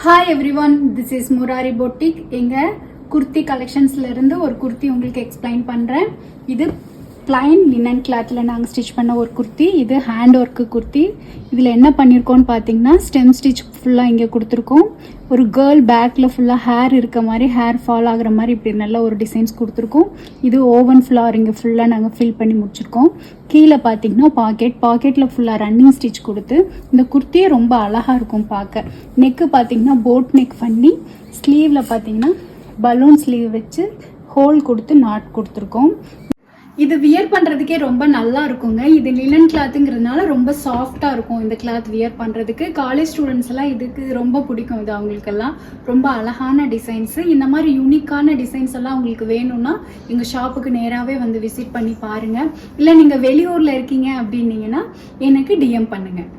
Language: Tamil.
Hi everyone, this is Murari boutique. எங்கள் குர்த்தி கலெக்ஷன்ஸில் இருந்து ஒரு குர்த்தி உங்களுக்கு எக்ஸ்பிளைன் பண்ணுறேன். இது பிளைன் லினன் கிளாத்தில் நாங்கள் ஸ்டிச் பண்ண ஒரு குர்த்தி. இது ஹேண்ட் ஒர்க்கு குர்த்தி. இதில் என்ன பண்ணியிருக்கோன்னு பார்த்தீங்கன்னா, ஸ்டெம் ஸ்டிச் ஃபுல்லாக இங்கே கொடுத்துருக்கோம். ஒரு கேர்ள் பேக்கில் ஃபுல்லாக ஹேர் இருக்க மாதிரி, ஹேர் ஃபால் ஆகிற மாதிரி இப்படி நல்ல ஒரு டிசைன்ஸ் கொடுத்துருக்கோம். இது ஓவன் ஃப்ளவர் இங்கே ஃபுல்லாக நாங்கள் ஃபில் பண்ணி முடிச்சிருக்கோம். கீழே பார்த்தீங்கன்னா பாக்கெட்டில் ஃபுல்லாக ரன்னிங் ஸ்டிச் கொடுத்து இந்த குர்த்தியே ரொம்ப அழகாக இருக்கும் பார்க்க. நெக்கு பார்த்தீங்கன்னா போட் நெக் பண்ணி, ஸ்லீவில் பார்த்தீங்கன்னா பலூன் ஸ்லீவ் வச்சு ஹோல் கொடுத்து நாட் கொடுத்துருக்கோம். இது வியர் பண்ணுறதுக்கே ரொம்ப நல்லா இருக்குங்க. இது லினன் கிளாத்துங்கிறதுனால ரொம்ப சாஃப்டாக இருக்கும் இந்த கிளாத் வியர் பண்ணுறதுக்கு. காலேஜ் ஸ்டூடெண்ட்ஸ் எல்லாம் இதுக்கு ரொம்ப பிடிக்கும். இது அவங்களுக்கெல்லாம் ரொம்ப அழகான டிசைன்ஸு. இந்த மாதிரி யூனிக்கான டிசைன்ஸ் எல்லாம் உங்களுக்கு வேணும்னா எங்கள் ஷாப்புக்கு நேராகவே வந்து விசிட் பண்ணி பாருங்கள். இல்லை நீங்கள் வெளியூரில் இருக்கீங்க அப்படின்னீங்கன்னா எனக்கு டிஎம் பண்ணுங்கள்.